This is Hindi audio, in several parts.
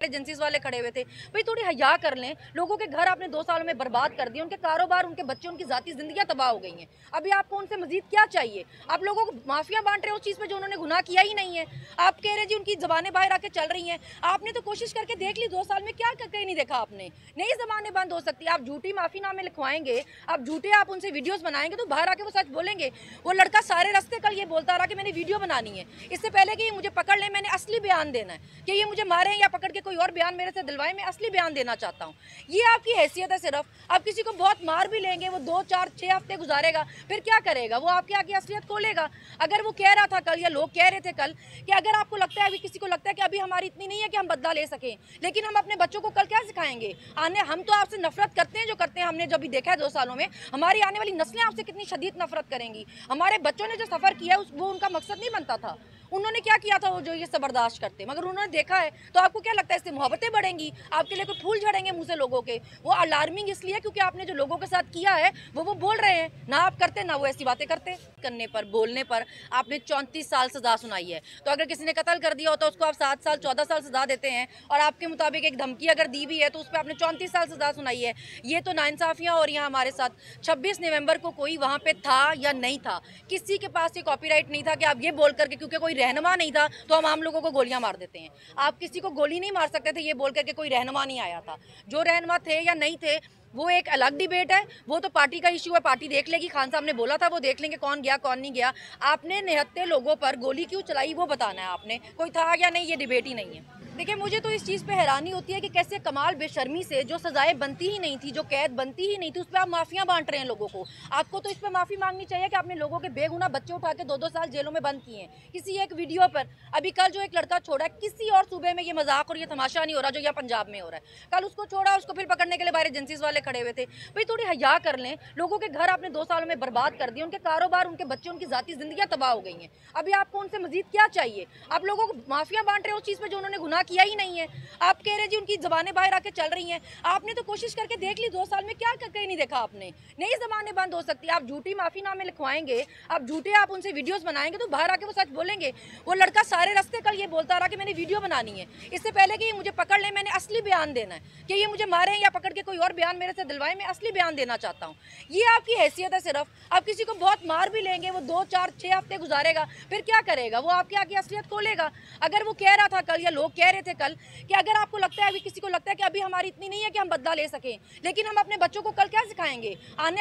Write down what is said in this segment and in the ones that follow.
एजेंसीज वाले खड़े हुए थे। भाई थोड़ी हया कर लें, लोगों के घर आपने 2 सालों में बर्बाद कर दिए, उनके कारोबार, उनके बच्चे, उनकी जाती जिंदगियां तबाह हो गई हैं। अभी आपको उनसे मजीद क्या चाहिए? आप लोगों को माफिया बांट रहे हो उस चीज़ पे जो उन्होंने गुनाह किया ही नहीं है। आप कह रहे जी उनकी जबानें बाहर आके चल रही हैं। आपने तो कोशिश करके देख ली, 2 साल में क्या कहीं नहीं देखा आपने। नई जबानें बंद हो सकती है। आप झूठी माफीनामे लिखवाएंगे, आप झूठे आप उनसे वीडियोस बनाएंगे तो बाहर आके वो सच बोलेंगे। वो लड़का सारे रास्ते कल ये बोलता रहा कि मैंने वीडियो बनानी है। इससे पहले कि मुझे पकड़ ले, मैंने असली बयान देना है कि ये मुझे मारे या पकड़ के कोई और बयान मेरे से दिलवाए, मैं असली बयान देना चाहता हूँ। ये आपकी हैसियत है सिर्फ। आप किसी को बहुत मार भी लेंगे, वो 2, 4, 6 हफ्ते गुजारेगा, फिर क्या करेगा? वो आपके आगे असलियत खोलेगा। अगर वो कह रहा था कल, या लोग कह रहे थे कल, कि अगर आपको लगता है, अभी किसी को लगता है कि अभी हमारी इतनी नहीं है कि हम बदला ले सकें, लेकिन हम अपने बच्चों को कल क्या सिखाएंगे? हम तो आपसे नफरत करते हैं, जो करते हैं हमने जब भी देखा है 2 सालों में। हमारी आने वाली नस्लें आपसे कितनी शदीद नफरत करेंगी। हमारे बच्चों ने जो सफर किया है वो उनका मकसद नहीं बनता था। उन्होंने क्या किया था वो जो ये सब बर्दाश्त करते, मगर उन्होंने देखा है। तो आपको क्या लगता है इससे मोहब्बतें बढ़ेंगी? आपके लिए कोई फूल झड़ेंगे मुंह से लोगों के? वो अलार्मिंग इसलिए क्योंकि आपने जो लोगों के साथ किया है वो बोल रहे हैं ना। आप करते ना वो ऐसी बातें करते। करने पर, बोलने पर आपने 34 साल सजा सुनाई है। तो अगर किसी ने कत्ल कर दिया होता उसको आप 7 साल 14 साल सजा देते हैं, और आपके मुताबिक एक धमकी अगर दी भी है तो उस पर आपने 34 साल सजा सुनाई है। ये तो नाइंसाफियां हो रही हैं हमारे साथ। 26 नवंबर को कोई वहां पे था या नहीं था, किसी के पास ये कॉपीराइट नहीं था कि आप ये बोल करके, क्योंकि कोई रहनुमा नहीं था तो हम आम लोगों को गोलियां मार देते हैं। आप किसी को गोली नहीं मार सकते थे ये बोल करके कोई रहनुमा नहीं आया था। जो रहनुमा थे या नहीं थे वो एक अलग डिबेट है, वो तो पार्टी का इशू है, पार्टी देख लेगी। खान साहब ने बोला था वो देख लेंगे कौन गया कौन नहीं गया। आपने निहत्ते लोगों पर गोली क्यों चलाई वो बताना है आपने, कोई था या नहीं ये डिबेट ही नहीं है। देखिए मुझे तो इस चीज़ पे हैरानी होती है कि कैसे कमाल बेशर्मी से जो सजाएं बनती ही नहीं थी, जो कैद बनती ही नहीं थी, उस पर आप माफियां बांट रहे हैं लोगों को। आपको तो इस पर माफ़ी मांगनी चाहिए कि आपने लोगों के बेगुनाह बच्चे उठा के 2-2 साल जेलों में बंद किए हैं किसी एक वीडियो पर। अभी कल जो एक लड़का छोड़ा, किसी और सूबे में ये मजाक और ये तमाशा नहीं हो रहा जो यहाँ पंजाब में हो रहा है। कल उसको छोड़ा, उसको फिर पकड़ने के लिए बाहर एजेंसीज वाले खड़े हुए थे। भाई थोड़ी हया कर लें, लोगों के घर आपने 2 सालों में बर्बाद कर दिए, उनके कारोबार, उनके बच्चे, उनकी जाती जिंदगियां तबाह हो गई हैं। अभी आपको उनसे मजीद क्या चाहिए? आप लोगों को माफिया बांट रहे हो उस चीज़ पे जो उन्होंने गुनाह किया ही नहीं है। आप कह रहे जी उनकी जबानें बाहर आके चल रही हैं। आपने तो कोशिश करके देख ली, 2 साल में क्या कहीं नहीं देखा आपने। नई जबानें बंद हो सकती है। आप झूठी माफीनामे लिखवाएंगे, आप झूठे आप उनसे वीडियोस बनाएंगे तो बाहर आके वो सच बोलेंगे। वो लड़का सारे रास्ते कल ये बोलता रहा कि मैंने वीडियो बनानी है। इससे पहले कि मुझे पकड़ ले, मैंने असली बयान देना है कि ये मुझे मारे या पकड़ के कोई और बयान मेरे से दिलवाए, मैं असली बयान देना चाहता हूँ। ये आपकी हैसियत है सिर्फ। आप किसी को बहुत मार भी लेंगे, वो 2, 4, 6 हफ्ते गुजारेगा, फिर क्या करेगा? वो आपके आगे असलियत खोलेगा। अगर वो कह रहा था कल, या लोग कह रहे थे कल, कि अगर आपको लगता है, अभी किसी को लगता है कि अभी हमारी इतनी नहीं है कि हम बदला ले सकें, लेकिन हम अपने बच्चों को कल क्या सिखाएंगे?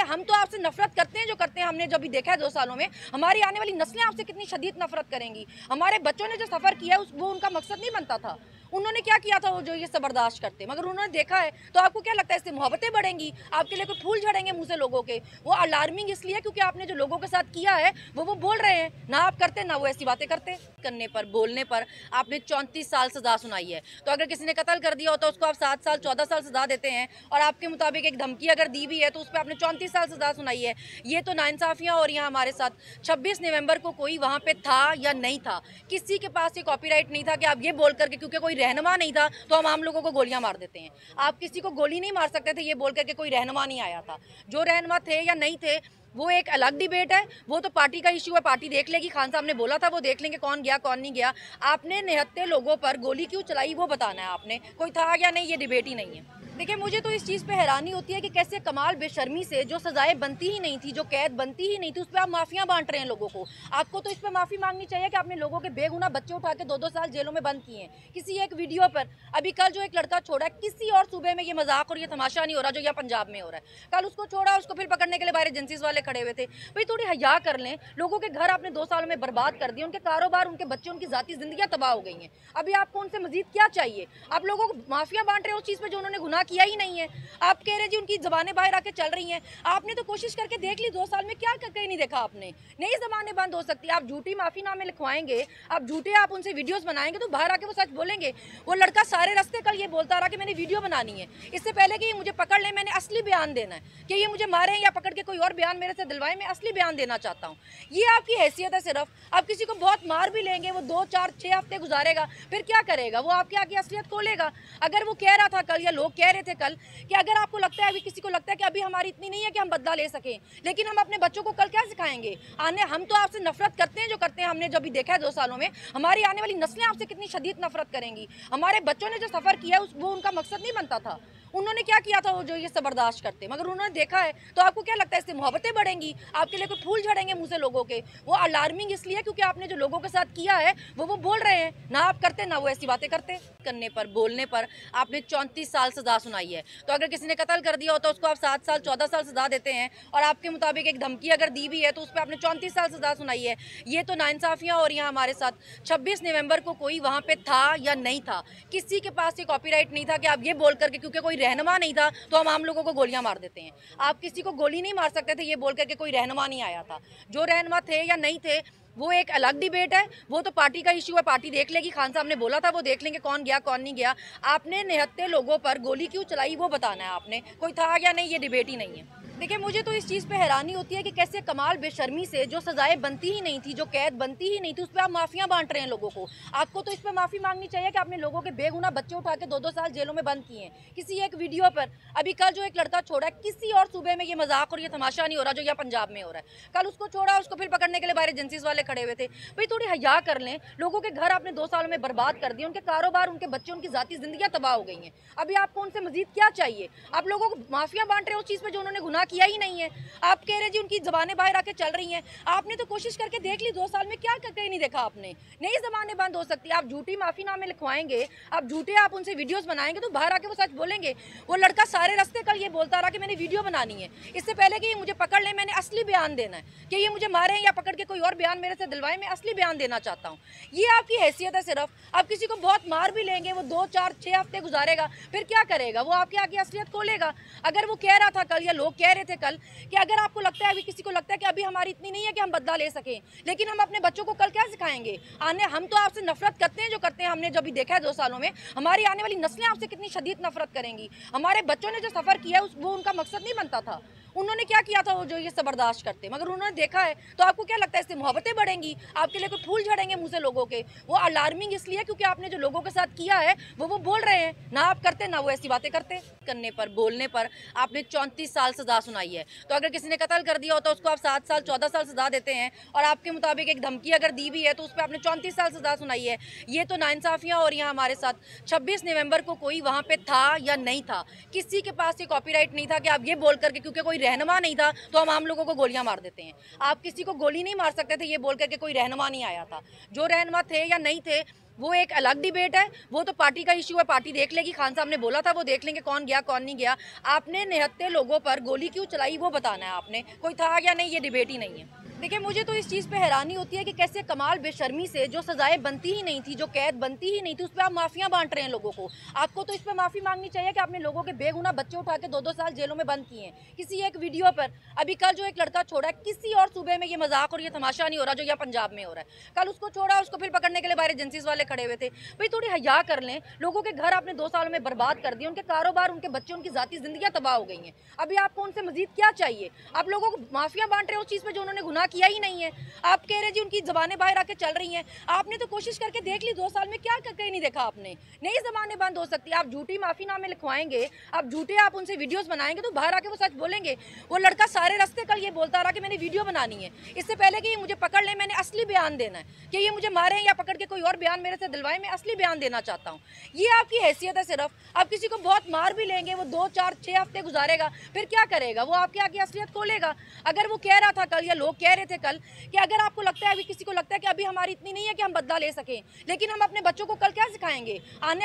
हम तो आपसे नफरत करते हैं, जो करते हैं हमने जब भी देखा है 2 सालों में। हमारी आने वाली नस्लें आपसे कितनी शदीद नफरत करेंगी। हमारे बच्चों ने जो सफर किया है वो उनका मकसद नहीं बनता था। उन्होंने क्या किया था वो जो ये सब बर्दाश्त करते, मगर उन्होंने देखा है। तो आपको क्या लगता है इससे मोहब्बतें बढ़ेंगी? आपके लिए कोई फूल झड़ेंगे मुंह से लोगों के? वो अलार्मिंग इसलिए क्योंकि आपने जो लोगों के साथ किया है वो बोल रहे हैं ना। आप करते ना वो ऐसी बातें करते। करने पर, बोलने पर आपने 34 साल सजा सुनाई है। तो अगर किसी ने कत्ल कर दिया होता उसको आप 7 साल 14 साल सजा देते हैं, और आपके मुताबिक एक धमकी अगर दी भी है तो उस पर आपने 34 साल सजा सुनाई है। ये तो नाइंसाफियां हो रही हैं हमारे साथ। 26 नवंबर को कोई वहां पे था या नहीं था, किसी के पास ये कॉपीराइट नहीं था कि आप ये बोल करके, क्योंकि कोई रहनुमा नहीं था तो हम आम लोगों को गोलियां मार देते हैं। आप किसी को गोली नहीं मार सकते थे ये बोल करके कोई रहनुमा नहीं आया था। जो रहनुमा थे या नहीं थे वो एक अलग डिबेट है, वो तो पार्टी का इशू है, पार्टी देख लेगी। खान साहब ने बोला था वो देख लेंगे कौन गया कौन नहीं गया। आपने निहत्ते लोगों पर गोली क्यों चलाई वो बताना है आपने, कोई था या नहीं ये डिबेट ही नहीं है। देखिए मुझे तो इस चीज़ पे हैरानी होती है कि कैसे कमाल बेशर्मी से जो सजाएं बनती ही नहीं थी, जो कैद बनती ही नहीं थी, उस पर आप माफियां बांट रहे हैं लोगों को। आपको तो इस पर माफ़ी मांगनी चाहिए कि आपने लोगों के बेगुनाह बच्चे उठा के 2-2 साल जेलों में बंद किए हैं किसी एक वीडियो पर। अभी कल जो एक लड़का छोड़ा, किसी और सूबे में ये मजाक और ये तमाशा नहीं हो रहा जो यहाँ पंजाब में हो रहा है। कल उसको छोड़ा, उसको फिर पकड़ने के लिए बाहर एजेंसीज वाले खड़े हुए थे। भाई थोड़ी हया कर लें, लोगों के घर आपने 2 सालों में बर्बाद कर दिए, उनके कारोबार, उनके बच्चे, उनकी जाती जिंदगियां तबाह हो गई हैं। अभी आपको उनसे मजीद क्या चाहिए? आप लोगों को माफिया बांट रहे हो उस चीज़ पे जो उन्होंने गुनाह किया ही नहीं है। आप कह रहे जी उनकी जबानें बाहर आके चल रही हैं। आपने तो कोशिश करके देख ली, 2 साल में क्या कहीं नहीं देखा आपने। नई जबानें बंद हो सकती है। आप झूठी माफीनामे लिखवाएंगे, आप झूठे आप उनसे वीडियोस बनाएंगे तो बाहर आके वो सच बोलेंगे। वो लड़का सारे रास्ते कल ये बोलता रहा कि मैंने वीडियो बनानी है। इससे पहले कि मुझे पकड़ ले, मैंने असली बयान देना है कि ये मुझे मारे या पकड़ के कोई और बयान मेरे से दिलवाए, मैं असली बयान देना चाहता हूँ। ये आपकी हैसियत है सिर्फ। आप किसी को बहुत मार भी लेंगे, वो 2, 4, 6 हफ्ते गुजारेगा, फिर क्या करेगा? वो आपके आगे असलियत खोलेगा। अगर वो कह रहा था कल, या लोग कह रहे थे कल कि अगर आपको लगता है, अभी किसी को लगता है कि अभी हमारी इतनी नहीं है कि हम बदला ले सकें, लेकिन हम अपने बच्चों को कल क्या सिखाएंगे? हम तो आपसे नफरत करते हैं, जो करते हैं हमने जो भी देखा है 2 सालों में, हमारी आने वाली नस्लें आपसे कितनी शदीद नफरत करेंगी। हमारे बच्चों ने जो सफ़र किया है वो उनका मकसद नहीं बनता था। उन्होंने क्या किया था वो जो ये सब बर्दाश्त करते, मगर उन्होंने देखा है, तो आपको क्या लगता है इससे मोहब्बतें बढ़ेंगी? आपके लिए कोई फूल झड़ेंगे मुँह से लोगों के? वो अलार्मिंग इसलिए क्योंकि आपने जो लोगों के साथ किया है वो बोल रहे हैं, ना आप करते ना वो ऐसी बातें करते। करने पर, बोलने पर आपने 34 साल सजा सुनाई है। तो अगर किसी ने कत्ल कर दिया होता उसको आप 7 साल 14 साल सजा देते हैं, और आपके मुताबिक एक धमकी अगर दी भी है तो उस पर आपने 34 साल सजा सुनाई है। ये तो नाइंसाफियां हो रही हैं हमारे साथ। 26 नवंबर को कोई वहाँ पे था या नहीं था, किसी के पास ये कॉपीराइट नहीं था कि आप ये बोल करके, क्योंकि कोई रहनुमा नहीं था तो हम आम लोगों को गोलियां मार देते हैं। आप किसी को गोली नहीं मार सकते थे ये बोल करके कोई रहनुमा नहीं आया था। जो रहनुमा थे या नहीं थे वो एक अलग डिबेट है, वो तो पार्टी का इश्यू है, पार्टी देख लेगी। खान साहब ने बोला था वो देख लेंगे कौन गया कौन नहीं गया। आपने निहत्ते लोगों पर गोली क्यों चलाई वो बताना है आपने, कोई था या नहीं ये डिबेट ही नहीं है। देखिए, मुझे तो इस चीज़ पे हैरानी होती है कि कैसे कमाल बेशर्मी से जो सजाएं बनती ही नहीं थी, जो कैद बनती ही नहीं थी, उस पर आप माफियाँ बांट रहे हैं लोगों को। आपको तो इस पर माफ़ी मांगनी चाहिए कि आपने लोगों के बेगुनाह बच्चे उठा के 2-2 साल जेलों में बंद किए हैं। किसी एक वीडियो पर अभी कल जो एक लड़का छोड़ा है, किसी और सूबे में ये मजाक और ये तमाशा नहीं हो रहा जो यहाँ पंजाब में हो रहा है। कल उसको छोड़ा, उसको फिर पकड़ने के लिए बाहर एजेंसीज वाले खड़े हुए थे। भाई थोड़ी हया कर लें। लोगों के घर आपने 2 सालों में बर्बाद कर दिए, उनके कारोबार, उनके बच्चे, उनकी जाती जिंदगियां तबाह हो गई हैं। अभी आपको उनसे मजीद क्या चाहिए? आप लोगों को माफिया बांट रहे हो उस चीज़ पर जो उन्होंने गुनाह किया ही नहीं है। आप कह रहे जी उनकी जबानें बाहर आके चल रही हैं। आपने तो कोशिश करके देख ली 2 साल में, क्या करके नहीं देखा आपने? नहीं जबानें बंद हो सकती। आप झूठी माफीनामे लिखवाएंगे, आप झूठे आप उनसे वीडियोस बनाएंगे तो बाहर आके वो सच बोलेंगे। वो लड़का सारे रास्ते कल ये बोलता रहा कि मैंने वीडियो बनानी है, इससे पहले कि ये मुझे पकड़ ले मैंने असली बयान देना है। कि ये मुझे मारे या पकड़ के कोई और बयान मेरे से दिलवाए, मैं असली बयान देना चाहता हूँ। ये आपकी हैसियत है सिर्फ। आप किसी को बहुत मार भी लेंगे, वो 2, 4, 6 हफ्ते गुजारेगा, फिर क्या करेगा? वो आपके आगे असलियत खोलेगा। अगर वो कह रहा था कल, या लोग कह रहे थे कल कि अगर आपको लगता है, अभी किसी को लगता है कि अभी हमारी इतनी नहीं है कि हम बदला ले सकें, लेकिन हम अपने बच्चों को कल क्या सिखाएंगे? हम तो आपसे नफरत करते हैं, जो करते हैं हमने जो भी देखा है 2 सालों में, हमारी आने वाली नस्लें आपसे कितनी शदीद नफरत करेंगी। हमारे बच्चों ने जो सफ़र किया है वो उनका मकसद नहीं बनता था। उन्होंने क्या किया था वो जो ये सब बर्दाश्त करते, मगर उन्होंने देखा है, तो आपको क्या लगता है इससे मोहब्बतें बढ़ेंगी? आपके लिए कोई फूल झड़ेंगे मुँह से लोगों के? वो अलार्मिंग इसलिए क्योंकि आपने जो लोगों के साथ किया है वो बोल रहे हैं, ना आप करते ना वो ऐसी बातें करते। करने पर, बोलने पर आपने 34 साल सजा सुनाई है। तो अगर किसी ने कत्ल कर दिया होता उसको आप 7 साल 14 साल सजा देते हैं, और आपके मुताबिक एक धमकी अगर दी भी है तो उस पर आपने 34 साल सजा सुनाई है। ये तो नाइंसाफियां हो रही हैं हमारे साथ। 26 नवंबर को कोई वहाँ पे था या नहीं था, किसी के पास ये कॉपीराइट नहीं था कि आप ये बोल करके, क्योंकि कोई रहनुमा नहीं था तो हम आम लोगों को गोलियां मार देते हैं। आप किसी को गोली नहीं मार सकते थे ये बोल करके कोई रहनुमा नहीं आया था। जो रहनुमा थे या नहीं थे वो एक अलग डिबेट है, वो तो पार्टी का इश्यू है, पार्टी देख लेगी। खान साहब ने बोला था वो देख लेंगे कौन गया कौन नहीं गया। आपने निहत्ते लोगों पर गोली क्यों चलाई वो बताना है आपने, कोई था या नहीं ये डिबेट ही नहीं है। देखिए, मुझे तो इस चीज़ पे हैरानी होती है कि कैसे कमाल बेशर्मी से जो सजाएं बनती ही नहीं थी, जो कैद बनती ही नहीं थी, उस पर आप माफियाँ बांट रहे हैं लोगों को। आपको तो इस पर माफ़ी मांगनी चाहिए कि आपने लोगों के बेगुनाह बच्चे उठा के 2-2 साल जेलों में बंद किए हैं। किसी एक वीडियो पर अभी कल जो एक लड़का छोड़ा है, किसी और सूबे में ये मजाक और ये तमाशा नहीं हो रहा जो यहाँ पंजाब में हो रहा है। कल उसको छोड़ा, उसको फिर पकड़ने के लिए बाहर एजेंसीज वाले खड़े हुए थे। भाई थोड़ी हया कर लें। लोगों के घर आपने 2 सालों में बर्बाद कर दिए, उनके कारोबार, उनके बच्चे, उनकी जाती जिंदगियां तबाह हो गई हैं। अभी आपको उनसे मजीद क्या चाहिए? आप लोगों को माफिया बांट रहे हो उस चीज़ पर जो उन्होंने गुनाह किया ही नहीं है। आप कह रहे जी उनकी जबानें बाहर आके चल रही हैं। आपने तो कोशिश करके देख ली 2 साल में, क्या करके नहीं देखा आपने? नहीं जबानें बंद हो सकती। आप झूठी माफीनामे लिखवाएंगे, आप झूठे आप उनसे वीडियोस बनाएंगे तो बाहर आके वो सच बोलेंगे। वो लड़का सारे रास्ते कल ये बोलता रहा कि मैंने वीडियो बनानी है, इससे पहले कि ये मुझे पकड़ ले मैंने असली बयान देना है। कि ये मुझे मारे या पकड़ के कोई और बयान मेरे से दिलवाए, मैं असली बयान देना चाहता हूँ। ये आपकी हैसियत है सिर्फ। आप किसी को बहुत मार भी लेंगे, वो 2, 4, 6 हफ्ते गुजारेगा, फिर क्या करेगा? वो आपके आगे असलियत खोलेगा। अगर वो कह रहा था कल, या लोग कह रहे थे कल कि अगर आपको लगता है, अभी किसी को लगता है कि अभी हमारी इतनी नहीं है कि हम बदला ले सकें, लेकिन हम अपने बच्चों को कल क्या सिखाएंगे?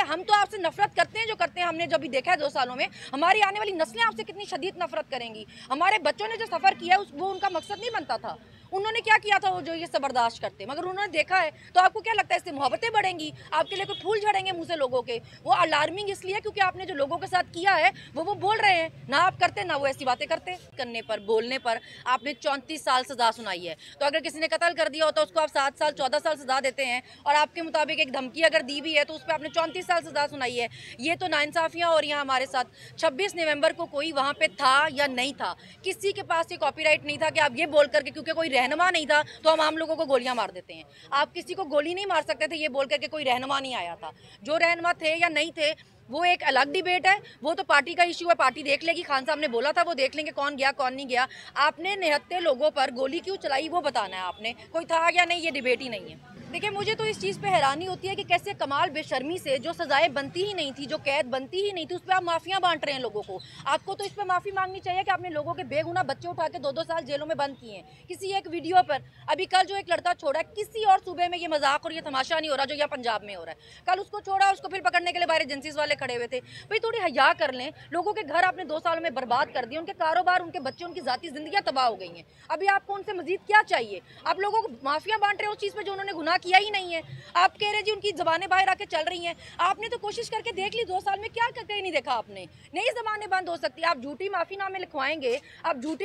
हम तो आपसे नफरत करते हैं, जो करते हैं हमने जो भी देखा है 2 सालों में, हमारी आने वाली नस्लें आपसे कितनी शदीद नफरत करेंगी। हमारे बच्चों ने जो सफ़र किया है वो उनका मकसद नहीं बनता था। उन्होंने क्या किया था वो जो ये सब बर्दाश्त करते, मगर उन्होंने देखा है, तो आपको क्या लगता है इससे मोहब्बतें बढ़ेंगी? आपके लिए कोई फूल झड़ेंगे मुँह से लोगों के? वो अलार्मिंग इसलिए क्योंकि आपने जो लोगों के साथ किया है वो बोल रहे हैं, ना आप करते ना वो ऐसी बातें करते। करने पर, बोलने पर आपने 34 साल सजा सुनाई है। तो अगर किसी ने कत्ल कर दिया होता उसको आप 7 साल 14 साल सजा देते हैं, और आपके मुताबिक एक धमकी अगर दी भी है तो उस पर आपने 34 साल सजा सुनाई है। ये तो नाइंसाफियां हो रही हैं हमारे साथ। 26 नवंबर को कोई वहाँ पे था या नहीं था, किसी के पास ये कॉपीराइट नहीं था कि आप ये बोल करके, क्योंकि कोई रहनुमा नहीं था तो हम आम लोगों को गोलियां मार देते हैं। आप किसी को गोली नहीं मार सकते थे ये बोल करके कोई रहनुमा नहीं आया था। जो रहनुमा थे या नहीं थे वो एक अलग डिबेट है। वो तो पार्टी का इश्यू है, पार्टी देख लेगी। खान साहब ने बोला था, वो देख लेंगे कौन गया कौन नहीं गया। आपने निहत्थे लोगों पर गोली क्यों चलाई वो बताना है आपने, कोई था या नहीं, ये डिबेट ही नहीं है। देखिए, मुझे तो इस चीज़ पे हैरानी होती है कि कैसे कमाल बेशर्मी से जो सजाएं बनती ही नहीं थी, जो कैद बनती ही नहीं थी, उस पर आप माफियाँ बांट रहे हैं लोगों को। आपको तो इस पर माफ़ी मांगनी चाहिए कि आपने लोगों के बेगुनाह बच्चे उठा के 2-2 साल जेलों में बंद किए हैं। किसी एक वीडियो पर अभी कल जो एक लड़का छोड़ा है, किसी और सूबे में ये मजाक और ये तमाशा नहीं हो रहा जो यहाँ पंजाब में हो रहा है। कल उसको छोड़ा, उसको फिर पकड़ने के लिए बाहर एजेंसीज वाले खड़े हुए थे। भाई थोड़ी हया कर लें। लोगों के घर आपने 2 सालों में बर्बाद कर दिए, उनके कारोबार, उनके बच्चे, उनकी जाती जिंदगियां तबाह हो गई हैं। अभी आपको उनसे मजीद क्या चाहिए? आप लोगों को माफिया बांट रहे हो उस चीज़ पे जो उन्होंने गुनाह किया ही नहीं है। आप कह रहे जी उनकी जबानें बाहर आके चल रही हैं। आपने तो कोशिश करके देख ली, 2 साल में क्या करके नहीं देखा आपने। नहीं जबानें बंद हो सकती। आप झूठी माफीनामे लिखवाएंगे,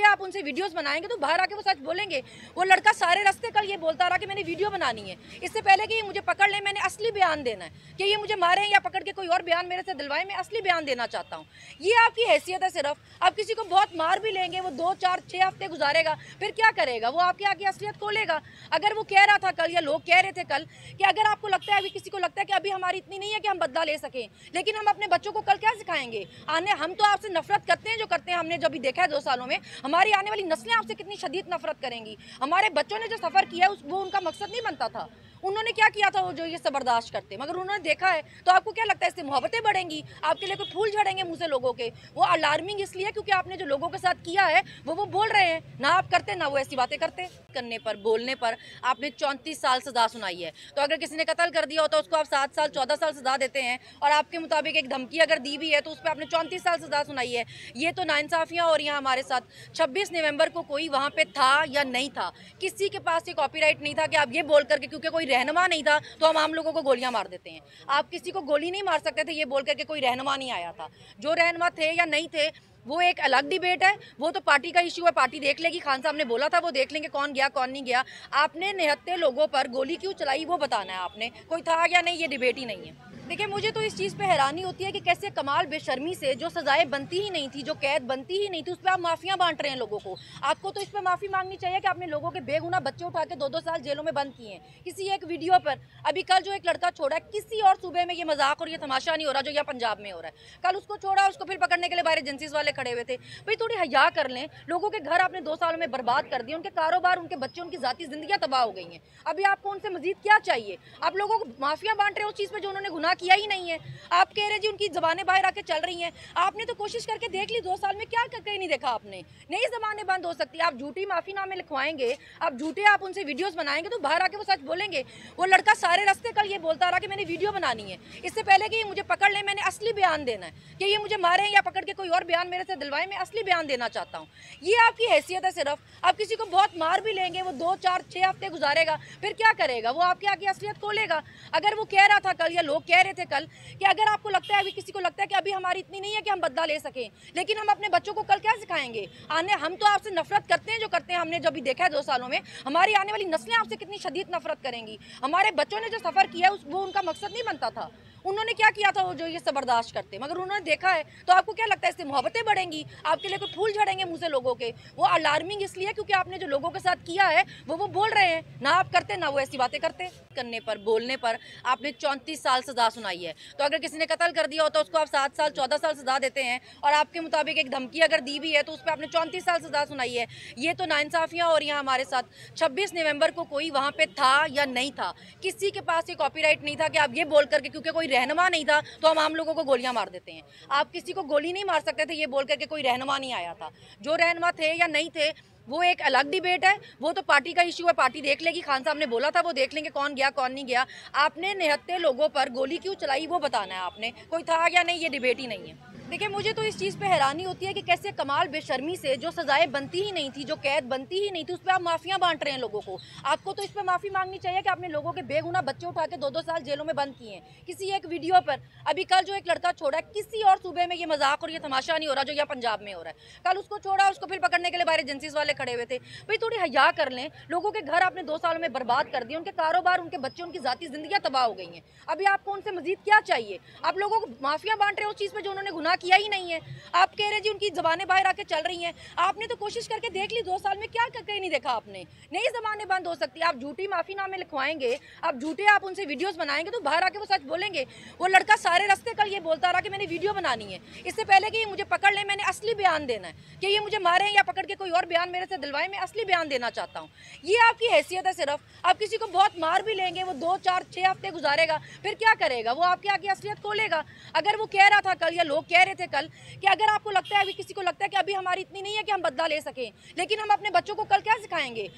आप उनसे वीडियोस बनाएंगे तो बाहर आके वो सच बोलेंगे। वो लड़का सारे रास्ते कल ये बोलता रहा कि मैंने वीडियो बनानी है। इससे पहले कि ये मुझे पकड़ ले, मैंने असली बयान देना है कि ये मुझे मारे या पकड़ के कोई और बयान मेरे से दिलवाए, मैं असली बयान देना चाहता हूँ। ये आपकी हैसियत है सिर्फ। आप किसी को बहुत मार भी लेंगे, वो 2, 4, 6 हफ्ते गुजारेगा, फिर क्या करेगा? वो आपके आगे असलियत खोलेगा। अगर वो कह रहा था कल, या लोग कह रहे थे कल, कि अगर आपको लगता है, अभी किसी को लगता है कि अभी हमारी इतनी नहीं है कि हम बदला ले सकें, लेकिन हम अपने बच्चों को कल क्या सिखाएंगे? हम तो आपसे नफरत करते हैं जो करते हैं। हमने जो भी देखा है 2 सालों में, हमारी आने वाली नस्लें आपसे कितनी शदीद नफरत करेंगी। हमारे बच्चों ने जो सफ़र किया है वो उनका मकसद नहीं बनता था। उन्होंने क्या किया था वो जो ये सब बर्दाश्त करते, मगर उन्होंने देखा है। तो आपको क्या लगता है इससे मोहब्बतें बढ़ेंगी? आपके लिए कोई फूल झड़ेंगे मुँह से लोगों के? वो अलार्मिंग इसलिए क्योंकि आपने जो लोगों के साथ किया है वो बोल रहे हैं। ना आप करते, ना वो ऐसी बातें करते। करने पर, बोलने पर आपने 34 साल सजा सुनाई है। तो अगर किसी ने कत्ल कर दिया होता उसको आप 7 साल 14 साल सजा देते हैं, और आपके मुताबिक एक धमकी अगर दी भी है तो उस पर आपने 34 साल सजा सुनाई है। ये तो नाइंसाफियाँ हो रही हैं हमारे साथ। 26 नवंबर को कोई वहाँ पे था या नहीं था, किसी के पास ये कॉपीराइट नहीं था कि आप ये बोल करके, क्योंकि कोई रहनुमा नहीं था तो हम आम लोगों को गोलियां मार देते हैं। आप किसी को गोली नहीं मार सकते थे ये बोल करके कोई रहनुमा नहीं आया था। जो रहनुमा थे या नहीं थे वो एक अलग डिबेट है। वो तो पार्टी का इश्यू है, पार्टी देख लेगी। खान साहब ने बोला था, वो देख लेंगे कौन गया कौन नहीं गया। आपने निहत्थे लोगों पर गोली क्यों चलाई वो बताना है आपने, कोई था या नहीं, ये डिबेट ही नहीं है। देखिए, मुझे तो इस चीज़ पे हैरानी होती है कि कैसे कमाल बेशर्मी से जो सजाएं बनती ही नहीं थी, जो कैद बनती ही नहीं थी, उस पर आप माफियाँ बांट रहे हैं लोगों को। आपको तो इस पर माफ़ी मांगनी चाहिए कि आपने लोगों के बेगुनाह बच्चे उठा के 2-2 साल जेलों में बंद किए हैं। किसी एक वीडियो पर अभी कल जो एक लड़का छोड़ा है, किसी और सूबे में ये मजाक और ये तमाशा नहीं हो रहा जो यहाँ पंजाब में हो रहा है। कल उसको छोड़ा, उसको फिर पकड़ने के लिए बाहर एजेंसीज वाले खड़े हुए थे। भाई थोड़ी हया कर लें। लोगों के घर आपने 2 सालों में बर्बाद कर दिए, उनके कारोबार, उनके बच्चे, उनकी जाती जिंदगियां तबाह हो गई हैं। अभी आपको उनसे मजीद क्या चाहिए? आप लोगों को माफिया बांट रहे हो उस चीज़ पे जो उन्होंने गुनाह किया ही नहीं है। आप कह रहे जी उनकी जबानें बाहर आके चल रही हैं। आपने तो कोशिश करके देख ली, 2 साल में क्या करके नहीं देखा आपने। नहीं जबानें बंद हो सकती। आप झूठी माफीनामे लिखवाएंगे, आप उनसे वीडियोस बनाएंगे तो बाहर आके वो सच बोलेंगे। वो लड़का सारे रास्ते कल ये बोलता रहा कि मैंने वीडियो बनानी है। इससे पहले कि ये मुझे पकड़ ले, मैंने असली बयान देना है कि ये मुझे मारे या पकड़ के कोई और बयान मेरे से दिलवाए, मैं असली बयान देना चाहता हूँ। ये आपकी हैसियत है सिर्फ। आप किसी को बहुत मार भी लेंगे, वो 2, 4, 6 हफ्ते गुजारेगा, फिर क्या करेगा? वो आपके आगे असलियत खोलेगा। अगर वो कह रहा था कल, या लोग कह रहे थे कल, कि अगर आपको लगता है, अभी किसी को लगता है कि अभी हमारी इतनी नहीं है कि हम बदला ले सकें, लेकिन हम अपने बच्चों को कल क्या सिखाएंगे? हम तो आपसे नफरत करते हैं जो करते हैं। हमने जो भी देखा है 2 सालों में, हमारी आने वाली नस्लें आपसे कितनी शदीद नफरत करेंगी। हमारे बच्चों ने जो सफ़र किया है वो उनका मकसद नहीं बनता था। उन्होंने क्या किया था वो जो ये सब बर्दाश्त करते, मगर उन्होंने देखा है। तो आपको क्या लगता है इससे मोहब्बतें बढ़ेंगी? आपके लिए कोई फूल झड़ेंगे मुँह से लोगों के? वो अलार्मिंग इसलिए क्योंकि आपने जो लोगों के साथ किया है वो बोल रहे हैं। ना आप करते, ना वो ऐसी बातें करते। करने पर, बोलने पर आपने 34 साल सजा सुनाई है। तो अगर किसी ने कत्ल कर दिया होता उसको आप 7 साल 14 साल सजा देते हैं, और आपके मुताबिक एक धमकी अगर दी भी है तो उस पर आपने 34 साल सजा सुनाई है। ये तो नाइंसाफियाँ हो रही हैं हमारे साथ। 26 नवंबर को कोई वहाँ पे था या नहीं था, किसी के पास ये कॉपीराइट नहीं था कि आप ये बोल करके, क्योंकि कोई रहनुमा नहीं था तो हम आम लोगों को गोलियां मार देते हैं। आप किसी को गोली नहीं मार सकते थे ये बोल करके कोई रहनुमा नहीं आया था। जो रहनुमा थे या नहीं थे वो एक अलग डिबेट है। वो तो पार्टी का इश्यू है, पार्टी देख लेगी। खान साहब ने बोला था, वो देख लेंगे कौन गया कौन नहीं गया। आपने निहत्थे लोगों पर गोली क्यों चलाई वो बताना है आपने, कोई था या नहीं, ये डिबेट ही नहीं है। देखिए, मुझे तो इस चीज़ पे हैरानी होती है कि कैसे कमाल बेशर्मी से जो सजाएं बनती ही नहीं थी, जो कैद बनती ही नहीं थी, उस पर आप माफियाँ बांट रहे हैं लोगों को। आपको तो इस पर माफ़ी मांगनी चाहिए कि आपने लोगों के बेगुनाह बच्चे उठा के 2-2 साल जेलों में बंद किए हैं। किसी एक वीडियो पर अभी कल जो एक लड़का छोड़ा है, किसी और सूबे में ये मजाक और ये तमाशा नहीं हो रहा जो यहाँ पंजाब में हो रहा है। कल उसको छोड़ा, उसको फिर पकड़ने के लिए बाहर एजेंसीज वाले खड़े हुए थे। भाई थोड़ी हया कर लें, लोगों के घर आपने 2 सालों में बर्बाद कर दिए, उनके कारोबार, उनके बच्चे, उनकी जाती जिंदगियां तबाह हो गई हैं। अभी आपको उनसे मजीद क्या चाहिए? आप लोगों को माफिया बांट रहे हो उस चीज़ पे जो उन्होंने गुनाह किया ही नहीं है। आप कह रहे जी उनकी जबानें बाहर आके चल रही हैं। आपने तो कोशिश करके देख ली 2 साल में, क्या कहीं नहीं देखा आपने? नहीं जबानें बंद हो सकती। आप झूठी माफीनामे लिखवाएंगे, आप झूठे आप उनसे वीडियोस बनाएंगे तो बाहर आके वो सच बोलेंगे। वो लड़का सारे रास्ते कल ये बोलता रहा कि मैंने वीडियो बनानी है, इससे पहले कि ये मुझे पकड़ ले मैंने असली बयान देना है, कि ये मुझे मारे या पकड़ के कोई और बयान मेरे से दिलवाए, मैं असली बयान देना चाहता हूँ। ये आपकी हैसियत है सिर्फ। आप किसी को बहुत मार भी लेंगे, वो 2, 4, 6 हफ्ते गुजारेगा, फिर क्या करेगा? वो आपके आगे असलियत खोलेगा। अगर वो कह रहा था कल, या लोग कह रहे थे कल, कि अगर आपको लगता है, अभी किसी को लगता है कि अभी हमारी इतनी नहीं है कि हम बदला ले सकें, लेकिन हम अपने बच्चों को कल क्या सिखाएंगे?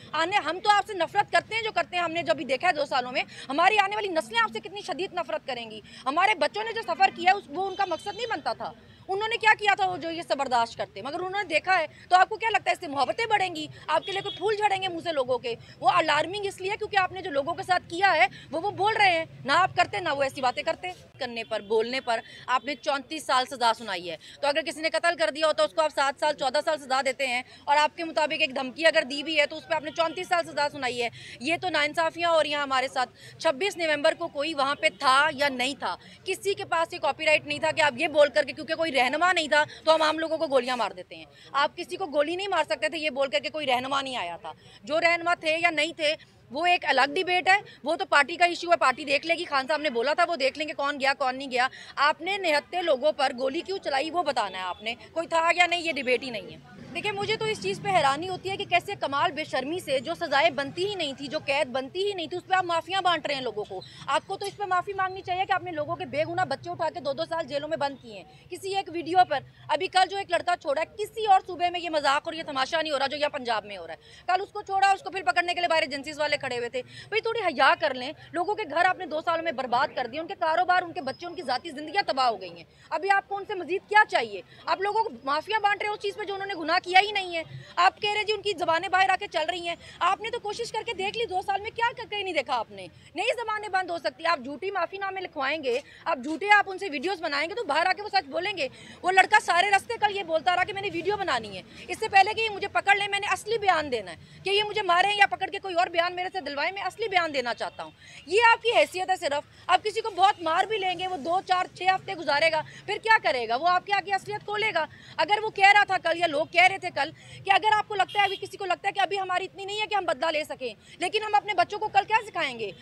हम तो आपसे नफरत करते हैं जो करते हैं, हमने जो भी देखा है 2 सालों में, हमारी आने वाली नस्लें आपसे कितनी शदीद नफरत करेंगी। हमारे बच्चों ने जो सफ़र किया है वो उनका मकसद नहीं बनता था। उन्होंने क्या किया था वो जो ये सब बर्दाश्त करते, मगर उन्होंने देखा है तो आपको क्या लगता है इससे मोहब्बतें बढ़ेंगी? आपके लिए कोई फूल झड़ेंगे मुंह से लोगों के? वो अलार्मिंग इसलिए क्योंकि आपने जो लोगों के साथ किया है वो बोल रहे हैं, ना आप करते ना वो ऐसी बातें करते। करने पर, बोलने पर आपने 34 साल सजा सुनाई है। तो अगर किसी ने कत्ल कर दिया होता उसको आप 7 साल 14 साल सजा देते हैं, और आपके मुताबिक एक धमकी अगर दी भी है तो उस पर आपने 34 साल सजा सुनाई है। ये तो नाइंसाफियाँ हो रही हैं हमारे साथ। 26 नवंबर को कोई वहाँ पे था या नहीं था, किसी के पास ये कॉपीराइट नहीं था कि आप ये बोल करके, क्योंकि कोई रहनुमा नहीं था तो हम आम लोगों को गोलियां मार देते हैं। आप किसी को गोली नहीं मार सकते थे ये बोल करके कोई रहनुमा नहीं आया था। जो रहनुमा थे या नहीं थे वो एक अलग डिबेट है, वो तो पार्टी का इश्यू है, पार्टी देख लेगी। खान साहब ने बोला था वो देख लेंगे कौन गया कौन नहीं गया। आपने 79 लोगों पर गोली क्यों चलाई वो बताना है आपने, कोई था या नहीं ये डिबेट ही नहीं है। देखिए मुझे तो इस चीज़ पे हैरानी होती है कि कैसे कमाल बेशर्मी से जो सजाएं बनती ही नहीं थी, जो कैद बनती ही नहीं थी, उस पर आप माफियाँ बांट रहे हैं लोगों को। आपको तो इस पर माफ़ी मांगनी चाहिए कि आपने लोगों के बेगुनाह बच्चे उठा के 2-2 साल जेलों में बंद किए हैं किसी एक वीडियो पर। अभी कल जो एक लड़का छोड़ा है, किसी और सूबे में ये मजाक और ये तमाशा नहीं हो रहा जो यहाँ पंजाब में हो रहा है। कल उसको छोड़ा, उसको फिर पकड़ने के लिए बाहर एजेंसीज वाले खड़े हुए थे। भाई थोड़ी हया कर लें, लोगों के घर आपने 2 सालों में बर्बाद कर दिए, उनके कारोबार, उनके बच्चे, उनकी जाती जिंदगियां तबाह हो गई हैं। अभी आपको उनसे मजीद क्या चाहिए? आप लोगों को माफिया बांट रहे हो उस चीज़ पे जो उन्होंने गुनाह किया ही नहीं है। आप कह रहे जी उनकी जबानें बाहर आके चल रही हैं। आपने तो कोशिश करके देख ली 2 साल में, क्या कहीं नहीं देखा आपने? नहीं जबानें बंद हो सकती। आप झूठी माफीनामे लिखवाएंगे, आप झूठे आप उनसे वीडियोस बनाएंगे तो बाहर आके वो सच बोलेंगे। वो लड़का सारे रास्ते कल ये बोलता रहा कि मैंने वीडियो बनानी है, इससे पहले कि ये मुझे पकड़ ले मैंने असली बयान देना है, कि ये मुझे मारे या पकड़ के कोई और बयान मेरे से दिलवाए, मैं असली बयान देना चाहता हूँ। ये आपकी हैसियत है सिर्फ। आप किसी को बहुत मार भी लेंगे, वो 2, 4, 6 हफ्ते गुजारेगा, फिर क्या करेगा? वो आपके आगे असलियत खोलेगा। अगर वो कह रहा था कल, या लोग कह रहे थे कल, कि अगर आपको लगता है, अभी किसी को लगता है कि अभी हमारी इतनी नहीं है कि हम बदला ले सकें, लेकिन हम अपने बच्चों को कल क्या सिखाएंगे?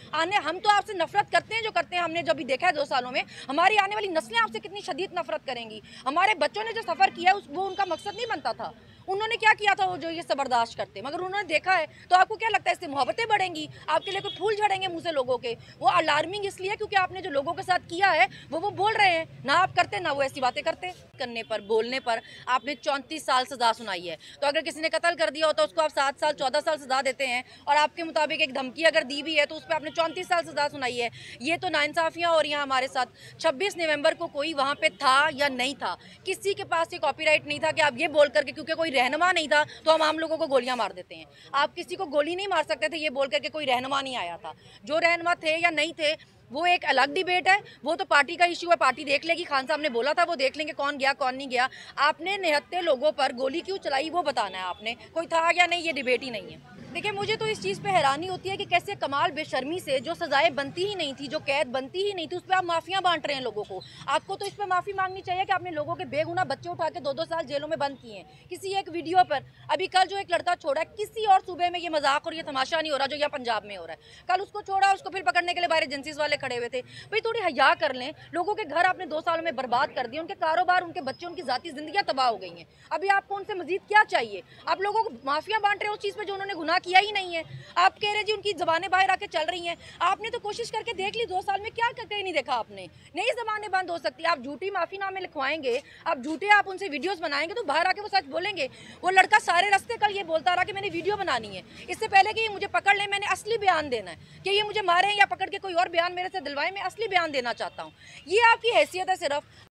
हम तो आपसे नफरत करते हैं जो करते हैं, हमने जो भी देखा है 2 सालों में, हमारी आने वाली नस्लें आपसे कितनी शदीद नफरत करेंगी। हमारे बच्चों ने जो सफ़र किया है वो उनका मकसद नहीं बनता था। उन्होंने क्या किया था वो जो ये सब बर्दाश्त करते, मगर उन्होंने देखा है तो आपको क्या लगता है इससे मोहब्बतें बढ़ेंगी? आपके लिए कोई फूल झड़ेंगे मुंह से लोगों के? वो अलार्मिंग इसलिए क्योंकि आपने जो लोगों के साथ किया है वो बोल रहे हैं, ना आप करते ना वो ऐसी बातें करते। करने पर, बोलने पर आपने 34 साल सजा सुनाई है। तो अगर किसी ने कत्ल कर दिया होता उसको आप 7 साल 14 साल सजा देते हैं, और आपके मुताबिक एक धमकी अगर दी भी है तो उस पर आपने 34 साल सजा सुनाई है। ये तो नाइंसाफियाँ हो रही हैं हमारे साथ। 26 नवंबर को कोई वहाँ पे था या नहीं था, किसी के पास ये कॉपीराइट नहीं था कि आप ये बोल करके, क्योंकि कोई रहनुमा नहीं था तो हम आम लोगों को गोलियां मार देते हैं। आप किसी को गोली नहीं मार सकते थे ये बोल करके कोई रहनुमा नहीं आया था। जो रहनुमा थे या नहीं थे वो एक अलग डिबेट है, वो तो पार्टी का इश्यू है, पार्टी देख लेगी। खान साहब ने बोला था वो देख लेंगे कौन गया कौन नहीं गया। आपने 79 लोगों पर गोली क्यों चलाई वो बताना है आपने, कोई था या नहीं ये डिबेट ही नहीं है। देखिए मुझे तो इस चीज़ पे हैरानी होती है कि कैसे कमाल बेशर्मी से जो सजाएं बनती ही नहीं थी, जो कैद बनती ही नहीं थी, उस पर आप माफियाँ बांट रहे हैं लोगों को। आपको तो इस पर माफ़ी मांगनी चाहिए कि आपने लोगों के बेगुनाह बच्चे उठा के 2-2 साल जेलों में बंद किए हैं किसी एक वीडियो पर। अभी कल जो एक लड़का छोड़ा है, किसी और सूबे में ये मजाक और ये तमाशा नहीं हो रहा जो यहाँ पंजाब में हो रहा है। कल उसको छोड़ा, उसको फिर पकड़ने के लिए बाहर एजेंसीज वाले खड़े हुए थे। भाई थोड़ी हया कर लें, लोगों के घर आपने 2 सालों में बर्बाद कर दिए, उनके कारोबार, उनके बच्चे, उनकी जाती जिंदगियां तबाह हो गई हैं। अभी आपको उनसे मजीद क्या चाहिए? आप लोगों को माफिया बांट रहे हो उस चीज़ पे जो उन्होंने गुनाह किया ही नहीं है। आप कह रहे जी उनकी जबानें बाहर आके चल रही हैं। आपने तो कोशिश करके देख ली 2 साल में, क्या कहीं नहीं देखा आपने? नहीं जबानें बंद हो सकती। आप झूठी माफीनामे लिखवाएंगे, आप झूठे आप उनसे वीडियोस बनाएंगे तो बाहर आके वो सच बोलेंगे। वो लड़का सारे रास्ते कल ये बोलता रहा कि मैंने वीडियो बनानी है, इससे पहले कि ये मुझे पकड़ ले मैंने असली बयान देना है, कि ये मुझे मारे या पकड़ के कोई और बयान मेरे से दिलवाए, मैं असली बयान देना चाहता हूँ। ये आपकी हैसियत है सिर्फ।